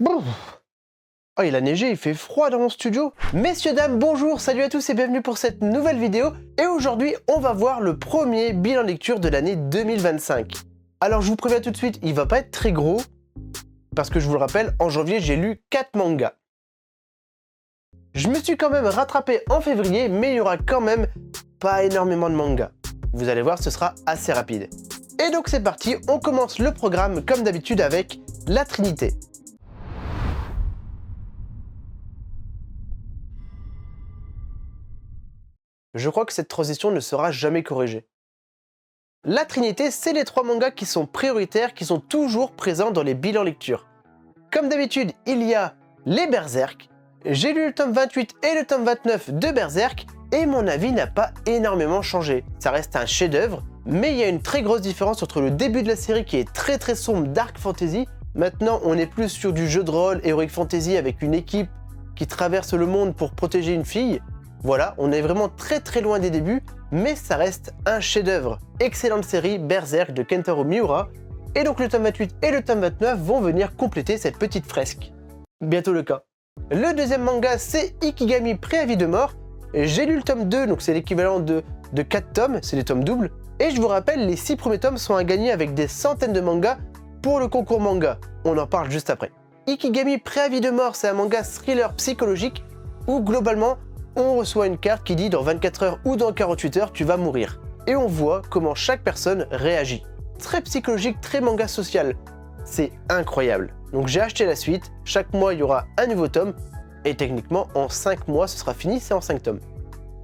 Bon. Oh, il a neigé, il fait froid dans mon studio. Messieurs, dames, bonjour, salut à tous et bienvenue pour cette nouvelle vidéo. Et aujourd'hui, on va voir le premier bilan lecture de l'année 2025. Alors, je vous préviens tout de suite, il va pas être très gros. Parce que je vous le rappelle, en janvier, j'ai lu 4 mangas. Je me suis quand même rattrapé en février, mais il y aura quand même pas énormément de mangas. Vous allez voir, ce sera assez rapide. Et donc c'est parti, on commence le programme comme d'habitude avec La Trinité. Je crois que cette transition ne sera jamais corrigée. La Trinité, c'est les 3 mangas qui sont prioritaires, qui sont toujours présents dans les bilans lecture. Comme d'habitude, il y a les Berserk. J'ai lu le tome 28 et le tome 29 de Berserk, et mon avis n'a pas énormément changé. Ça reste un chef-d'œuvre, mais il y a une très grosse différence entre le début de la série qui est très sombre, dark fantasy. Maintenant, on est plus sur du jeu de rôle, heroic fantasy, avec une équipe qui traverse le monde pour protéger une fille. Voilà, on est vraiment très loin des débuts, mais ça reste un chef-d'œuvre. Excellente série, Berserk de Kentaro Miura. Et donc le tome 28 et le tome 29 vont venir compléter cette petite fresque. Bientôt le cas. Le deuxième manga, c'est Ikigami Préavis de mort. J'ai lu le tome 2, donc c'est l'équivalent de 4 tomes, c'est des tomes doubles. Et je vous rappelle, les 6 premiers tomes sont à gagner avec des centaines de mangas pour le concours manga. On en parle juste après. Ikigami Préavis de mort, c'est un manga thriller psychologique où globalement, on reçoit une carte qui dit dans 24 heures ou dans 48 heures, tu vas mourir. Et on voit comment chaque personne réagit. Très psychologique, très manga social. C'est incroyable. Donc j'ai acheté la suite, chaque mois il y aura un nouveau tome, et techniquement en 5 mois ce sera fini, c'est en 5 tomes.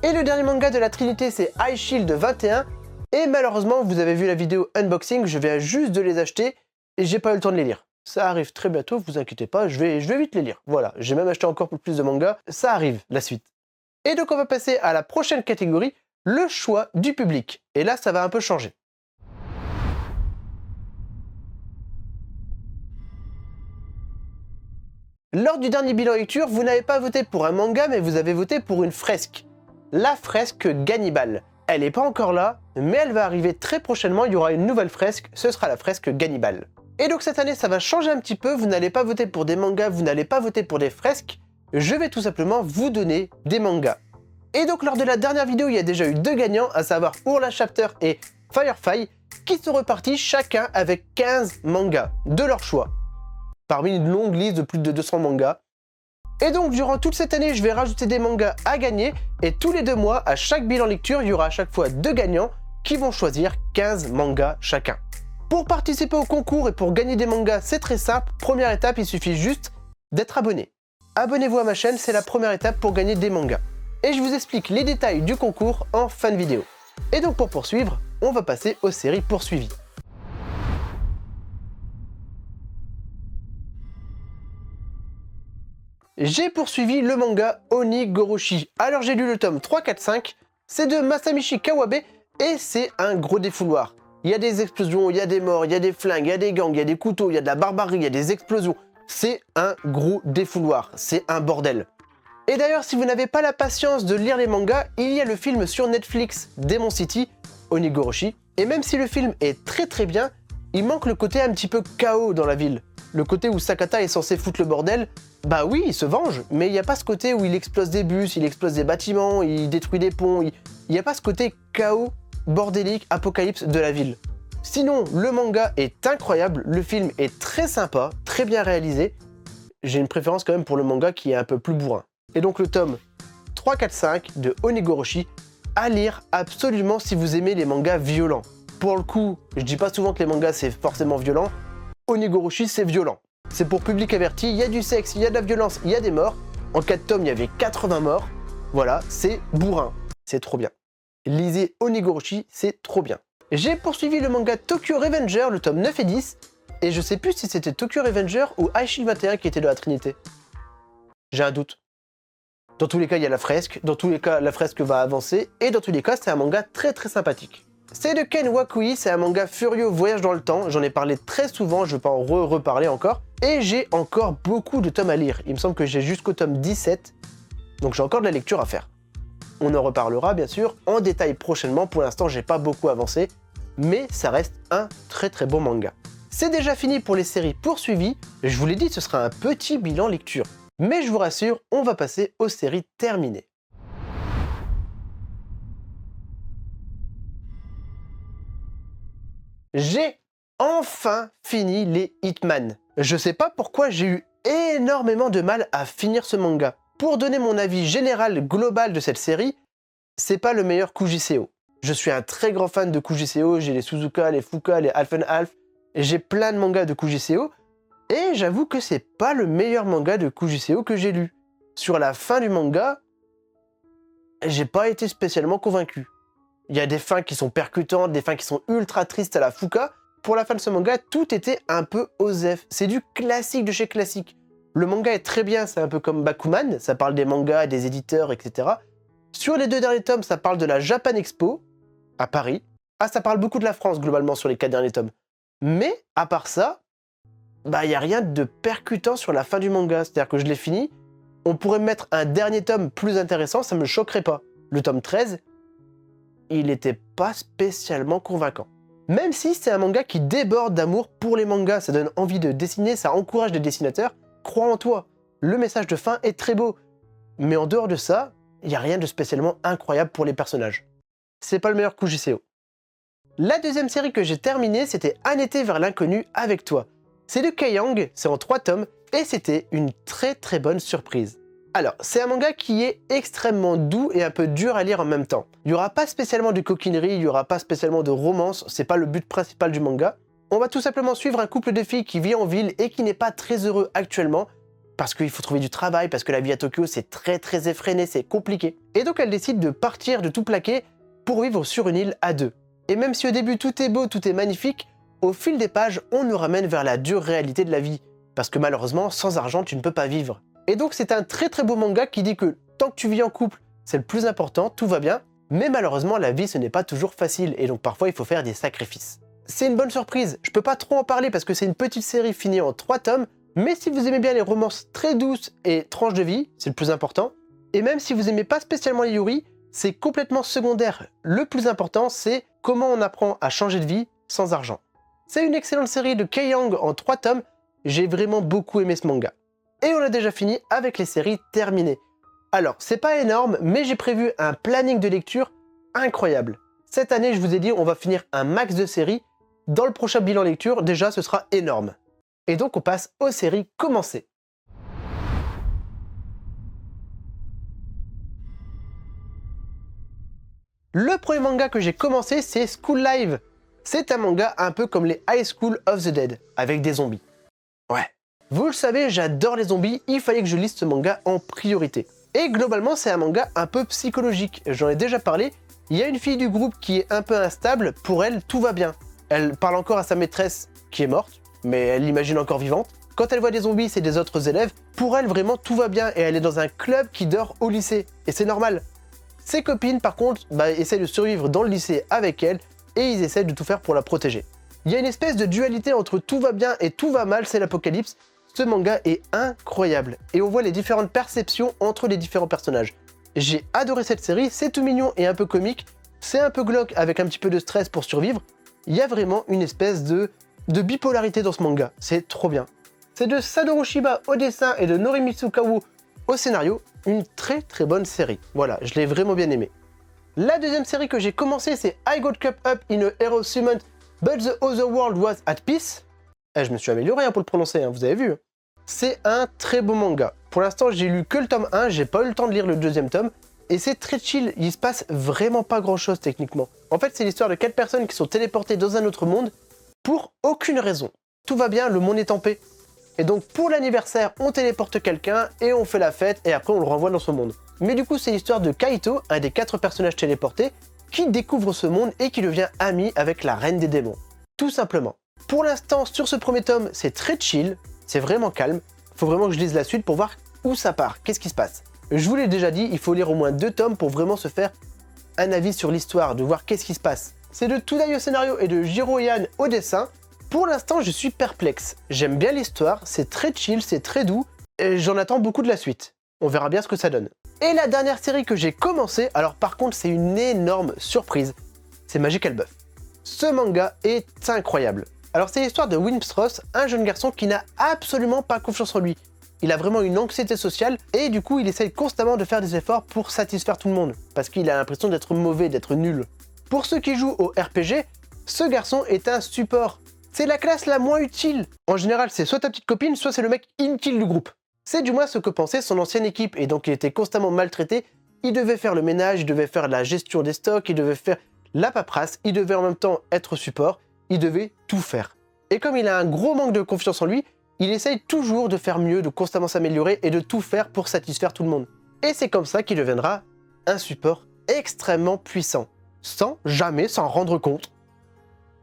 Et le dernier manga de la Trinité, c'est High Shield 21, et malheureusement vous avez vu la vidéo unboxing, je viens juste de les acheter, et j'ai pas eu le temps de les lire. Ça arrive très bientôt, vous inquiétez pas, je vais vite les lire. Voilà, j'ai même acheté encore plus de mangas, ça arrive, la suite. Et donc on va passer à la prochaine catégorie, le choix du public. Et là ça va un peu changer. Lors du dernier bilan lecture, vous n'avez pas voté pour un manga, mais vous avez voté pour une fresque. La fresque Gannibal. Elle n'est pas encore là, mais elle va arriver très prochainement, il y aura une nouvelle fresque, ce sera la fresque Gannibal. Et donc cette année, ça va changer un petit peu, vous n'allez pas voter pour des mangas, vous n'allez pas voter pour des fresques, je vais tout simplement vous donner des mangas. Et donc lors de la dernière vidéo, il y a déjà eu 2 gagnants, à savoir Ourla Chapter et Firefly, qui sont repartis chacun avec 15 mangas de leur choix. Parmi une longue liste de plus de 200 mangas. Et donc durant toute cette année, je vais rajouter des mangas à gagner, et tous les 2 mois, à chaque bilan lecture, il y aura à chaque fois 2 gagnants qui vont choisir 15 mangas chacun. Pour participer au concours et pour gagner des mangas, c'est très simple. Première étape, il suffit juste d'être abonné. Abonnez-vous à ma chaîne, c'est la première étape pour gagner des mangas. Et je vous explique les détails du concours en fin de vidéo. Et donc pour poursuivre, on va passer aux séries poursuivies. J'ai poursuivi le manga Onigoroshi. Alors j'ai lu le tome 3, 4, 5, c'est de Masamichi Kawabe et c'est un gros défouloir. Il y a des explosions, il y a des morts, il y a des flingues, il y a des gangs, il y a des couteaux, il y a de la barbarie, il y a des explosions. C'est un gros défouloir, c'est un bordel. Et d'ailleurs, si vous n'avez pas la patience de lire les mangas, il y a le film sur Netflix Demon City, Onigoroshi. Et même si le film est très bien, il manque le côté un petit peu chaos dans la ville. Le côté où Sakata est censé foutre le bordel, bah oui, il se venge, mais il n'y a pas ce côté où il explose des bus, il explose des bâtiments, il détruit des ponts, il n'y a pas ce côté chaos, bordélique, apocalypse de la ville. Sinon, le manga est incroyable, le film est très sympa, très bien réalisé. J'ai une préférence quand même pour le manga qui est un peu plus bourrin. Et donc le tome 3, 4, 5 de Onigoroshi, à lire absolument si vous aimez les mangas violents. Pour le coup, je dis pas souvent que les mangas c'est forcément violent, Onigoroshi c'est violent. C'est pour public averti, il y a du sexe, il y a de la violence, il y a des morts. En 4 tomes, il y avait 80 morts. Voilà, c'est bourrin, c'est trop bien. Lisez Onigoroshi, c'est trop bien. J'ai poursuivi le manga Tokyo Revenger, le tome 9 et 10, et je sais plus si c'était Tokyo Revenger ou High Shield 21 qui était de la Trinité. J'ai un doute. Dans tous les cas, il y a la fresque, dans tous les cas, la fresque va avancer, et dans tous les cas, c'est un manga très sympathique. C'est de Ken Wakui, c'est un manga furieux voyage dans le temps, j'en ai parlé très souvent, je ne vais pas en reparler encore, et j'ai encore beaucoup de tomes à lire. Il me semble que j'ai jusqu'au tome 17, donc j'ai encore de la lecture à faire. On en reparlera bien sûr en détail prochainement, pour l'instant j'ai pas beaucoup avancé, mais ça reste un très bon manga. C'est déjà fini pour les séries poursuivies, je vous l'ai dit, ce sera un petit bilan lecture. Mais je vous rassure, on va passer aux séries terminées. J'ai enfin fini les Hitman. Je sais pas pourquoi j'ai eu énormément de mal à finir ce manga. Pour donner mon avis général global de cette série, c'est pas le meilleur Kujiseo. Je suis un très grand fan de Kujiseo, j'ai les Suzuka, les Fuka, les Half and Half, j'ai plein de mangas de Kujiseo, et j'avoue que c'est pas le meilleur manga de Kujiseo que j'ai lu. Sur la fin du manga, j'ai pas été spécialement convaincu. Il y a des fins qui sont percutantes, des fins qui sont ultra tristes à la Fuka. Pour la fin de ce manga, tout était un peu osef. C'est du classique de chez classique. Le manga est très bien, c'est un peu comme Bakuman, ça parle des mangas, des éditeurs, etc. Sur les 2 derniers tomes, ça parle de la Japan Expo, à Paris. Ah, ça parle beaucoup de la France, globalement, sur les 4 derniers tomes. Mais, à part ça, il n'y a rien de percutant sur la fin du manga. C'est-à-dire que je l'ai fini, on pourrait mettre un dernier tome plus intéressant, ça me choquerait pas. Le tome 13, il n'était pas spécialement convaincant. Même si c'est un manga qui déborde d'amour pour les mangas, ça donne envie de dessiner, ça encourage les dessinateurs, crois en toi. Le message de fin est très beau. Mais en dehors de ça, il n'y a rien de spécialement incroyable pour les personnages. C'est pas le meilleur Kujiseo. La deuxième série que j'ai terminée, c'était Un été vers l'inconnu avec toi. C'est de Kei-Yang, c'est en 3 tomes, et c'était une très très bonne surprise. Alors, c'est un manga qui est extrêmement doux et un peu dur à lire en même temps. Il n'y aura pas spécialement de coquinerie, il n'y aura pas spécialement de romance, c'est pas le but principal du manga. On va tout simplement suivre un couple de filles qui vit en ville et qui n'est pas très heureux actuellement, parce qu'il faut trouver du travail, parce que la vie à Tokyo c'est très très effréné, c'est compliqué. Et donc elle décide de partir, de tout plaquer, pour vivre sur une île à 2. Et même si au début tout est beau, tout est magnifique, au fil des pages, on nous ramène vers la dure réalité de la vie. Parce que malheureusement, sans argent, tu ne peux pas vivre. Et donc c'est un très très beau manga qui dit que tant que tu vis en couple, c'est le plus important, tout va bien, mais malheureusement la vie ce n'est pas toujours facile et donc parfois il faut faire des sacrifices. C'est une bonne surprise, je peux pas trop en parler parce que c'est une petite série finie en 3 tomes, mais si vous aimez bien les romances très douces et tranches de vie, c'est le plus important, et même si vous aimez pas spécialement les yuri, c'est complètement secondaire. Le plus important c'est comment on apprend à changer de vie sans argent. C'est une excellente série de Kei-Yang en 3 tomes, j'ai vraiment beaucoup aimé ce manga. Et on a déjà fini avec les séries terminées. Alors, c'est pas énorme, mais j'ai prévu un planning de lecture incroyable. Cette année, je vous ai dit, on va finir un max de séries. Dans le prochain bilan lecture, déjà, ce sera énorme. Et donc, on passe aux séries commencées. Le premier manga que j'ai commencé, c'est School Live. C'est un manga un peu comme les High School of the Dead, avec des zombies. Ouais. Vous le savez, j'adore les zombies, il fallait que je lise ce manga en priorité. Et globalement, c'est un manga un peu psychologique. J'en ai déjà parlé, il y a une fille du groupe qui est un peu instable, pour elle, tout va bien. Elle parle encore à sa maîtresse, qui est morte, mais elle l'imagine encore vivante. Quand elle voit des zombies, c'est des autres élèves, pour elle, vraiment, tout va bien, et elle est dans un club qui dort au lycée. Et c'est normal. Ses copines, par contre, essaient de survivre dans le lycée avec elle, et ils essaient de tout faire pour la protéger. Il y a une espèce de dualité entre tout va bien et tout va mal, c'est l'apocalypse. Ce manga est incroyable et on voit les différentes perceptions entre les différents personnages. J'ai adoré cette série, c'est tout mignon et un peu comique, c'est un peu glauque avec un petit peu de stress pour survivre. Il y a vraiment une espèce de bipolarité dans ce manga, c'est trop bien. C'est de Sadaru Shiba au dessin et de Norimitsu Kawu au scénario, une très très bonne série. Voilà, je l'ai vraiment bien aimé. La deuxième série que j'ai commencé, c'est I Got Cup Up in a Hero Summon But the Other World Was at Peace. Je me suis amélioré pour le prononcer, vous avez vu. C'est un très beau manga. Pour l'instant, j'ai lu que le tome 1, j'ai pas eu le temps de lire le deuxième tome. Et c'est très chill, il se passe vraiment pas grand chose techniquement. En fait, c'est l'histoire de 4 personnes qui sont téléportées dans un autre monde pour aucune raison. Tout va bien, le monde est en paix. Et donc pour l'anniversaire, on téléporte quelqu'un et on fait la fête et après on le renvoie dans son monde. Mais du coup, c'est l'histoire de Kaito, un des 4 personnages téléportés, qui découvre ce monde et qui devient ami avec la reine des démons. Tout simplement. Pour l'instant, sur ce premier tome, c'est très chill, c'est vraiment calme. Faut vraiment que je lise la suite pour voir où ça part, qu'est-ce qui se passe. Je vous l'ai déjà dit, il faut lire au moins 2 tomes pour vraiment se faire un avis sur l'histoire, de voir qu'est-ce qui se passe. C'est de Tsudayo au scénario et de Jiro Yan au dessin. Pour l'instant, je suis perplexe. J'aime bien l'histoire, c'est très chill, c'est très doux, et j'en attends beaucoup de la suite. On verra bien ce que ça donne. Et la dernière série que j'ai commencé, alors par contre c'est une énorme surprise, c'est Magical Buff. Ce manga est incroyable. Alors c'est l'histoire de Wimstross, un jeune garçon qui n'a absolument pas confiance en lui. Il a vraiment une anxiété sociale et du coup il essaye constamment de faire des efforts pour satisfaire tout le monde, parce qu'il a l'impression d'être mauvais, d'être nul. Pour ceux qui jouent au RPG, ce garçon est un support. C'est la classe la moins utile. En général, c'est soit ta petite copine, soit c'est le mec inutile du groupe. C'est du moins ce que pensait son ancienne équipe, et donc il était constamment maltraité. Il devait faire le ménage, il devait faire la gestion des stocks, il devait faire la paperasse, il devait en même temps être support, il devait tout faire. Et comme il a un gros manque de confiance en lui, il essaye toujours de faire mieux, de constamment s'améliorer et de tout faire pour satisfaire tout le monde. Et c'est comme ça qu'il deviendra un support extrêmement puissant, sans jamais s'en rendre compte.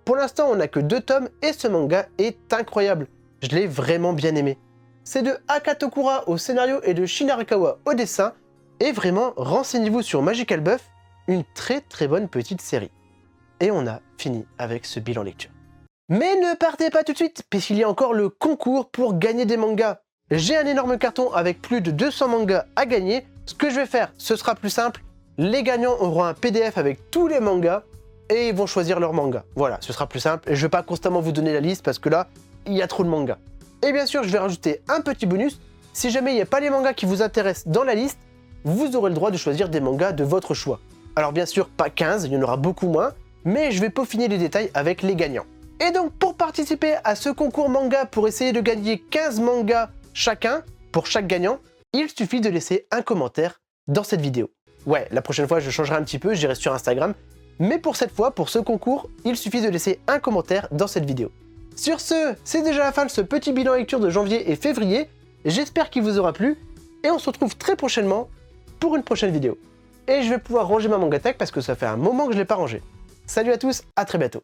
Pour l'instant, on n'a que 2 tomes et ce manga est incroyable. Je l'ai vraiment bien aimé. C'est de Akatokura au scénario et de Shinarikawa au dessin. Et vraiment, renseignez-vous sur Magical Buff, une très bonne petite série. Et on a fini avec ce bilan lecture. Mais ne partez pas tout de suite, puisqu'il y a encore le concours pour gagner des mangas. J'ai un énorme carton avec plus de 200 mangas à gagner. Ce que je vais faire, ce sera plus simple. Les gagnants auront un PDF avec tous les mangas et ils vont choisir leur manga. Voilà, ce sera plus simple. Et je ne vais pas constamment vous donner la liste parce que là, il y a trop de mangas. Et bien sûr, je vais rajouter un petit bonus. Si jamais il n'y a pas les mangas qui vous intéressent dans la liste, vous aurez le droit de choisir des mangas de votre choix. Alors bien sûr, pas 15, il y en aura beaucoup moins, mais je vais peaufiner les détails avec les gagnants. Et donc pour participer à ce concours manga, pour essayer de gagner 15 mangas chacun, pour chaque gagnant, il suffit de laisser un commentaire dans cette vidéo. Ouais, la prochaine fois je changerai un petit peu, j'irai sur Instagram, mais pour cette fois, pour ce concours, il suffit de laisser un commentaire dans cette vidéo. Sur ce, c'est déjà la fin de ce petit bilan lecture de janvier et février, j'espère qu'il vous aura plu, et on se retrouve très prochainement pour une prochaine vidéo. Et je vais pouvoir ranger ma mangatech parce que ça fait un moment que je ne l'ai pas rangé. Salut à tous, à très bientôt.